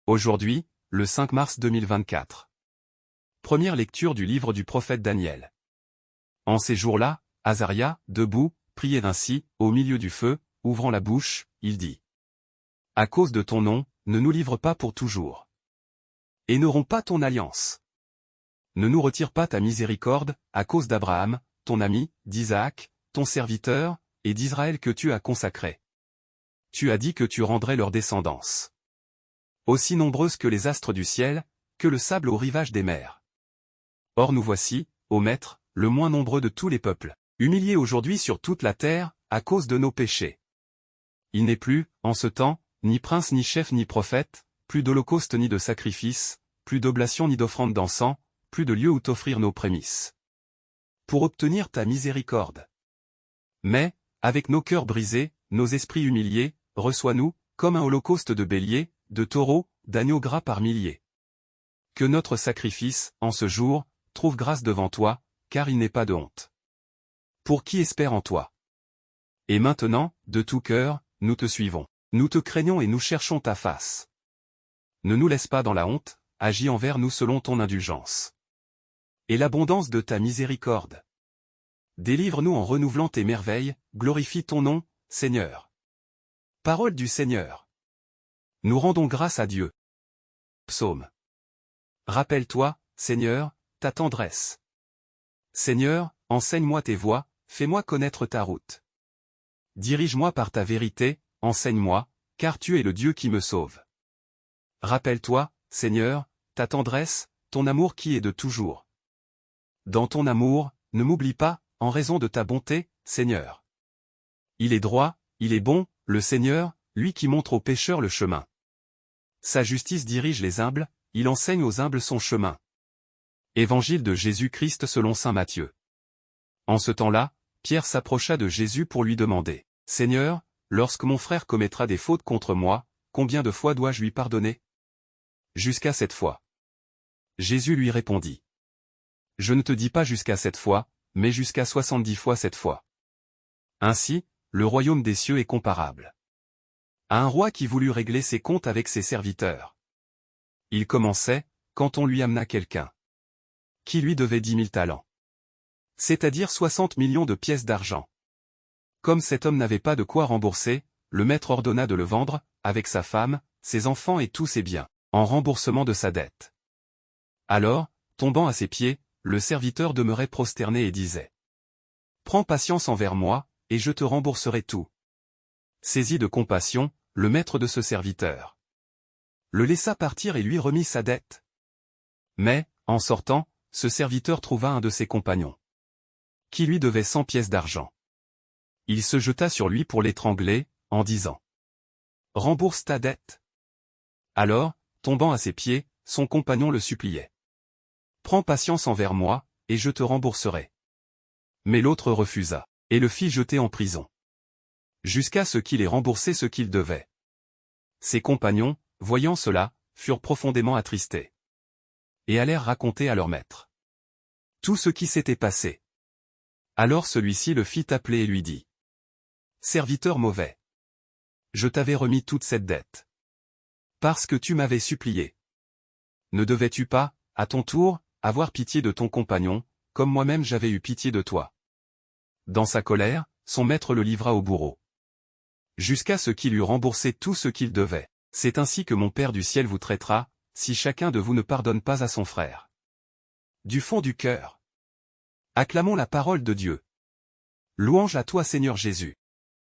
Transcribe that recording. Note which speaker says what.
Speaker 1: Aujourd'hui, le 5 mars 2024. Première lecture du livre du prophète Daniel. En ces jours-là, Azaria, debout, priait ainsi, au milieu du feu, ouvrant la bouche, il dit. À cause de ton nom, ne nous livre pas pour toujours. Et ne romps pas ton alliance. Ne nous retire pas ta miséricorde, à cause d'Abraham, ton ami, d'Isaac, ton serviteur, et d'Israël que tu as consacré. Tu as dit que tu rendrais leur descendance aussi nombreuse que les astres du ciel, que le sable au rivage des mers. Or nous voici, ô Maître, le moins nombreux de tous les peuples, humiliés aujourd'hui sur toute la terre, à cause de nos péchés. Il n'est plus, en ce temps, ni prince ni chef ni prophète, plus d'holocauste ni de sacrifice, plus d'oblation ni d'offrande d'encens, plus de lieu où t'offrir nos prémices. Pour obtenir ta miséricorde. Mais, avec nos cœurs brisés, nos esprits humiliés, reçois-nous, comme un holocauste de béliers, de taureaux, d'agneaux gras par milliers. Que notre sacrifice, en ce jour, trouve grâce devant toi, car il n'est pas de honte. Pour qui espère en toi. Et maintenant, de tout cœur, nous te suivons. Nous te craignons et nous cherchons ta face. Ne nous laisse pas dans la honte, agis envers nous selon ton indulgence. Et l'abondance de ta miséricorde. Délivre-nous en renouvelant tes merveilles, glorifie ton nom, Seigneur. Parole du Seigneur. Nous rendons grâce à Dieu. Psaume. Rappelle-toi, Seigneur, ta tendresse. Seigneur, enseigne-moi tes voies, fais-moi connaître ta route. Dirige-moi par ta vérité, enseigne-moi, car tu es le Dieu qui me sauve. Rappelle-toi, Seigneur, ta tendresse, ton amour qui est de toujours. Dans ton amour, ne m'oublie pas, en raison de ta bonté, Seigneur. Il est droit, il est bon, le Seigneur, lui qui montre aux pécheurs le chemin. Sa justice dirige les humbles, il enseigne aux humbles son chemin. Évangile de Jésus-Christ selon saint Matthieu. En ce temps-là, Pierre s'approcha de Jésus pour lui demander, « Seigneur, lorsque mon frère commettra des fautes contre moi, combien de fois dois-je lui pardonner? Jusqu'à 7 fois. » Jésus lui répondit, « Je ne te dis pas jusqu'à 7 fois, mais jusqu'à 70 fois 7 fois. » Ainsi, le royaume des cieux est comparable à un roi qui voulut régler ses comptes avec ses serviteurs. Il commençait, quand on lui amena quelqu'un qui lui devait 10 000 talents. C'est-à-dire 60 millions de pièces d'argent. Comme cet homme n'avait pas de quoi rembourser, le maître ordonna de le vendre, avec sa femme, ses enfants et tous ses biens, en remboursement de sa dette. Alors, tombant à ses pieds, le serviteur demeurait prosterné et disait, « Prends patience envers moi, et je te rembourserai tout. » Saisi de compassion, le maître de ce serviteur le laissa partir et lui remit sa dette. Mais, en sortant, ce serviteur trouva un de ses compagnons qui lui devait 100 pièces d'argent. Il se jeta sur lui pour l'étrangler, en disant « Rembourse ta dette. » Alors, tombant à ses pieds, son compagnon le suppliait « Prends patience envers moi, et je te rembourserai. » Mais l'autre refusa, et le fit jeter en prison, jusqu'à ce qu'il ait remboursé ce qu'il devait. Ses compagnons, voyant cela, furent profondément attristés, et allèrent raconter à leur maître tout ce qui s'était passé. Alors celui-ci le fit appeler et lui dit, « Serviteur mauvais, je t'avais remis toute cette dette, parce que tu m'avais supplié. Ne devais-tu pas, à ton tour, avoir pitié de ton compagnon, comme moi-même j'avais eu pitié de toi? » Dans sa colère, son maître le livra au bourreau, jusqu'à ce qu'il eût remboursé tout ce qu'il devait. C'est ainsi que mon Père du ciel vous traitera, si chacun de vous ne pardonne pas à son frère. Du fond du cœur. Acclamons la parole de Dieu. Louange à toi Seigneur Jésus.